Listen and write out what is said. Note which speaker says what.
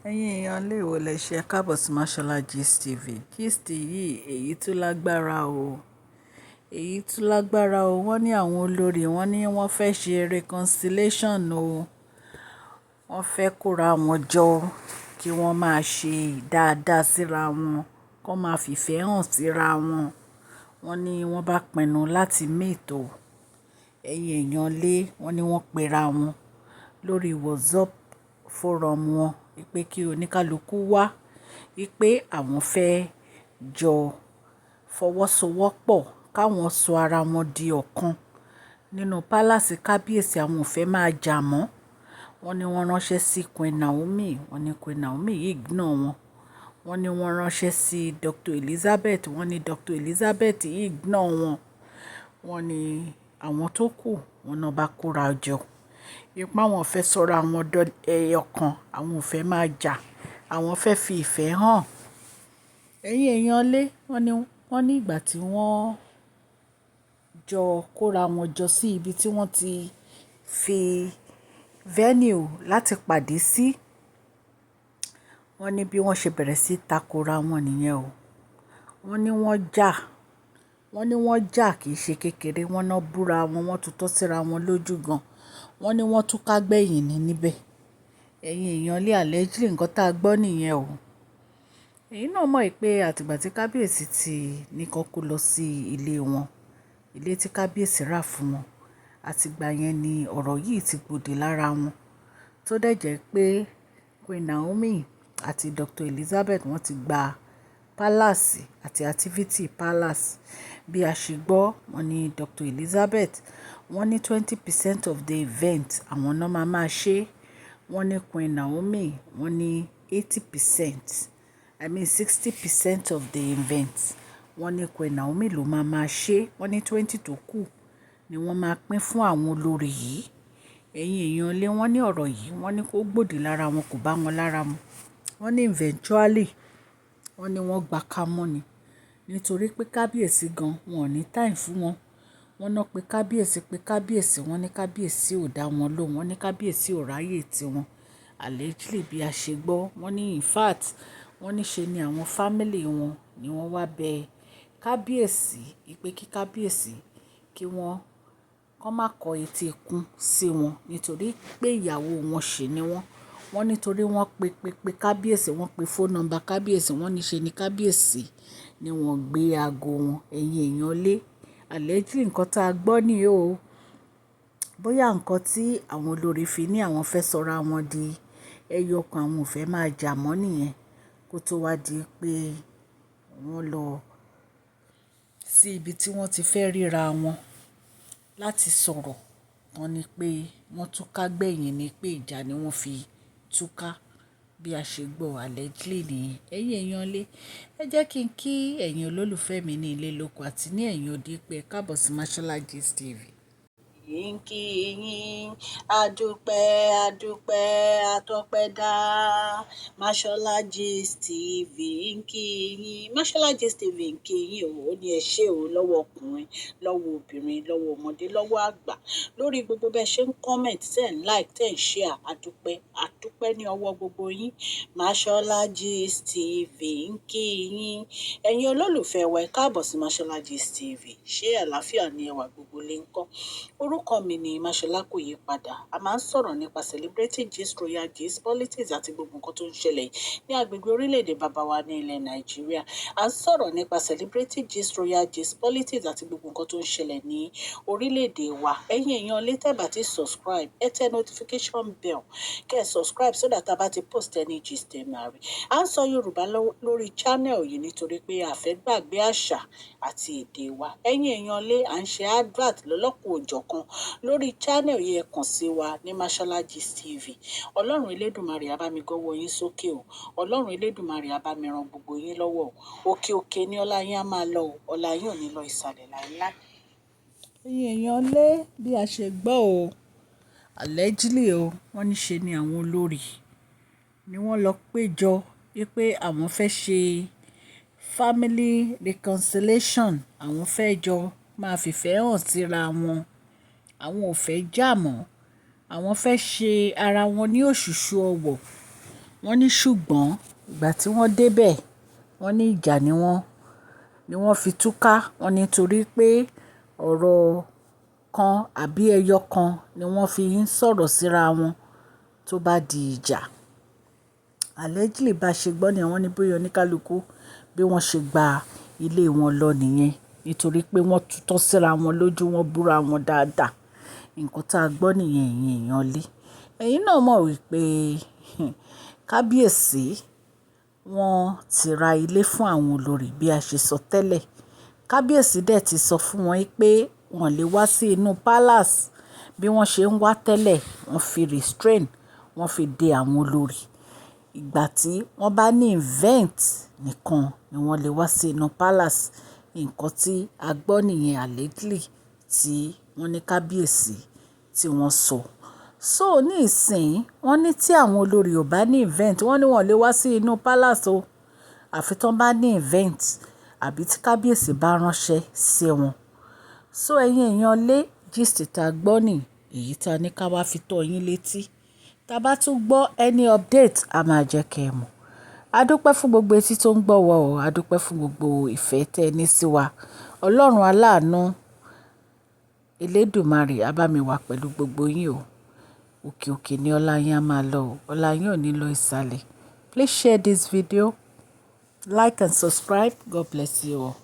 Speaker 1: Ẹ̀yin èèyàn lè wò lè ṣe káàbọ̀ sí Mashola Gist TV. Gist yìí èyí tún lágbára o. Èyí tún lágbára o. Wọ́n ní àwọn olórí wọ́n ní wọ́n fẹ́ ṣe reconciliation o. Wọ́n fẹ́ kóra wọn jọ kí wọ́n máa ṣe dáadáa síra wọn, kó máa fìfẹ́ hàn síra wọn. Wọ́n ní wọ́n bá pinnu láti meet o. Ẹ̀yin èèyàn lé wọ́n ní wọ́n pera wọn lórí WhatsApp forum wọn wípé kí oníkálukú wá wípé àwọn fẹ́ jọ fọwọ́sowọ́pọ̀ káwọn sọ ara wọn di ọ̀kan nínú pálásì kábíyèsí. Àwọn ò fẹ́ máa jà mọ́. Wọ́n ní wọ́n ránṣẹ́ sí Queen Naomi. Wọ́n ní Queen Naomi yìí ignore wọn. Wọ́n ní wọ́n ránṣẹ́ sí Dr. Elizabeth. Wọ́n ní Dr. Elizabeth yìí ignore wọn. Wọ́n ní àwọn tó kù wọn náà bá kóra jọ. Ipá wọn fẹ́ sọ̀rọ̀ àwọn ẹyọ kan. Àwọn ò fẹ́ máa jà. Àwọn fẹ́ fi ìfẹ́ hàn. Ẹ̀yin èèyàn lé wọ́n ní ìgbà tí wọ́n jọ kóra wọn jọ sí ibi tí wọ́n ti fi venue láti pàdé sí. Wọ́n ní bí wọ́n ṣe bẹ̀rẹ̀ sí takora wọn nìyẹn o. Wọ́n ní wọ́n jà. Wọ́n ní wọ́n jà kìí ṣe kékeré. Wọ́n náà búra wọn, wọ́n tutọ́ síra wọn lójú gan. Wọ́n ní wọ́n túká gbẹ̀yìn ní níbẹ̀. Ẹ̀yin èèyàn lé allegedly nǹkan tá a gbọ́ nìyẹn o. Ẹ̀yin náà mọ̀ pé àtìgbà tí kábíyèsí ti ní kó kó lọ sí ilé wọn, ilé tí kábíyèsí rà fún wọn, àtìgbà yẹn ni ọ̀rọ̀ yìí ti gbòde lára wọn. Tó dẹ̀ jẹ́ pé Queen Naomi àti Dr. Elizabeth wọ́n ti gba palace àti activity palace. Bí a ṣe gbọ́, wọ́n ní Dr. Elizabeth wọ́n ní 20% of the event àwọn náà máa ṣe. Wọ́n ní Queen Naomi wọ́n ní 80%. I mean 60% of the event. Wọ́n ní Queen Naomi ló máa ṣe. Wọ́n ní 20 tó kù ni wọ́n máa pín fún àwọn olórí yìí. Ẹ̀yin èèyàn lé wọ́n ní ọ̀rọ̀ yìí wọ́n ní kó gbòdì lára wọn, kò bá wọn lára mu. Wọ́n ní eventually wọ́n ní wọ́n gba kámọ́ ni. Nítorí pé kábíyèsí gan wọn ò ní time fún wọn. Wọ́n náà pé kábíyèsí wọ́n ní kábíyèsí ò dá wọn lóhùn. Wọ́n ní kábíyèsí ò ráyè tiwọn. Allegedly bí a ṣe gbọ́, wọ́n ní in fact wọ́n ní ṣe ni àwọn family wọn ni wọ́n wá bẹ kábíyèsí wípé kí kábíyèsí kí wọ́n kọ́ má kọ etí ikún sí wọn nítorí pé ìyàwó wọn ṣì ni wọ́n. Wọ́n nítorí wọ́n pe kábíyèsí, wọ́n pe phone number kábíyèsí, wọ́n ní ṣe ni kábíyèsí ni wọ́n gbé aago wọn. Ẹ̀yin èèyàn lé allegedly nǹkan tá a gbọ́ nìyí o. Bóyá nǹkan tí àwọn olórí fi ní àwọn fẹ́ sọra wọn di ẹyọ kan, àwọn ò fẹ́ máa jà mọ́ nìyẹn kó tó wá di pé wọ́n lọ sí ibi tí wọ́n ti fẹ́ ríra wọn láti sọ̀rọ̀. Wọ́n ní pé wọ́n túká gbẹ̀yìn ni pé ìjà ni wọ́n fi túká bí a ṣe gbọ́ allegedly nìyẹn. Ẹ̀yin èèyàn lé ẹ jẹ́ kí n kí ẹ̀yin olólùfẹ́ mi ní ilé lóko àti ní ẹ̀yin òde pé káàbọ̀ sí Mashola Gist TV. Yínkí yín adúpẹ́ àtọpẹ́dá Mashola Gist TV yínkí yín. Mashola Gist TV yínkí yín o. Ó ní ẹ ṣé o lọ́wọ́ ọkùnrin, lọ́wọ́ obìnrin, lọ́wọ́ ọmọdé, lọ́wọ́ àgbà lórí gbogbo bẹ́ẹ̀ ṣe ń comment, tẹ̀ ń like, tẹ̀ ń share. Àdúpẹ́ ní ọwọ́ gbogbo yín. Mashola Gist TV yínkí yín. Ẹ̀yin olólùfẹ́ wa ẹ káàbọ̀ sí Mashola Gist TV. Ṣé àlàáfíà ni ẹwà gbogbo lè ń kọ́? Orúkọ mi ni Mashola kò yí padà. A máa ń sọ̀rọ̀ nípa celebrity gist, royal gist, politics àti gbogbo nǹkan tó ń ṣẹlẹ̀ ní agbègbè orílẹ̀-èdè bàbá wa ní ilẹ̀ Nàìjíríà. A ń sọ̀rọ̀ nípa celebrity gist, royal gist, politics àti gbogbo nǹkan tó ń ṣẹlẹ̀ ní orílẹ̀-èdè wa. Ẹ̀yin èèyàn lè tẹ́ bá ti subscribe, ẹ tẹ notification bell kẹ́ ẹ subscribe so that a bá ti post any gist ẹ máa rí. A ń sọ Yorùbá lórí channel yìí nítorí pé a fẹ́ gbàgbé àṣà àti èdè wa. Ẹ̀yin èèyàn lé à ń ṣe advert lọ́lọ́kùn òjọ̀kan lórí channel yìí. Ẹ kàn sí wa ní Mashola Gist TV. Ọlọ́run Elédùmarè á bá mi gọ́wọ́ yín sókè o. Ọlọ́run Elédùmarè á bá mi ran gbogbo yín lọ́wọ́ o. Òkè òkè ni ọlá yín á máa lọ o. Ọlá yín ò ní lọ ìsàlẹ̀ láíláí. Ẹ̀yin èèyàn lé bí a ṣe gbọ́ o. Allegedly o, wọ́n ní ṣe ni àwọn olórí ni wọ́n lọ péjọ wípé àwọn fẹ́ ṣe family reconciliation. Àwọn fẹ́ jọ máa fìfẹ́ hàn síra wọn. Àwọn ò fẹ́ jà mọ́. Àwọn fẹ́ ṣe ara wọn ní òṣùṣù ọwọ̀. wọ́n ní ṣùgbọ́n ìgbà tí wọ́n débẹ̀ wọ́n ní ìjà ni wọ́n fi túká. Wọ́n ní torí pé ọ̀rọ̀ kan àbí ẹyọ kan ni wọ́n fi ń sọ̀rọ̀ síra wọn tó bá di ìjà. Allegedly bá ṣe gbọ́ ni wọ́n ní bóyá oníkálukú bí wọ́n ṣe gba ilé wọn lọ nìyẹn nítorí pé wọ́n tutọ́ síra wọn lójú, wọ́n búra wọn dáadáa. Nǹkan tá a gbọ́ nìyẹn ẹ̀yin èèyàn lé. Ẹ̀yin náà mọ̀ wípé kábíyèsí wọ́n ti ra ilé fún àwọn olórí bí a ṣe sọ tẹ́lẹ̀. Kábíyèsí dẹ̀ ti sọ fún wọn pé wọ́n lè wá sí inú palace bí wọ́n ṣe ń wá tẹ́lẹ̀. Wọ́n fi restrain, wọ́n fi de àwọn olórí. Ìgbà tí wọ́n bá ní event nìkan ni wọ́n lè wá sí inú palace. Nǹkan tí a gbọ́ nìyẹn allegedly tí wọ́n ní kábíyèsí tí wọ́n sọ. So ní ìsìn wọ́n ní tí àwọn olórí ò bá ní event, wọ́n ní wọ́n lè wá sí inú palace o. Àfi tí wọ́n bá ní event àbí tí kábíyèsí bá ránṣẹ́ sí wọn. So ẹ̀yin èèyàn lé gist tá a gbọ́ nì èyí tá a ní ká wá fi tó yín létí. Tá bá tún gbọ́ any update a máa jẹ́ kẹ́ ẹ mọ̀. A dúpẹ́ fún gbogbo etí tó ń gbọ́ wa o. A dúpẹ́ fún gbogbo ìfẹ́ tẹ́ ẹ ní sí wa. Ọlọ́run aláàánú Elédùmarè á bá mi wà pẹ̀lú gbogbo yín o. Òkè òkè ni ọlá yín á máa lọ o. Ọlá yín ò ní lọ ìsàlẹ̀. Please share this video, like and subscribe. God bless you all.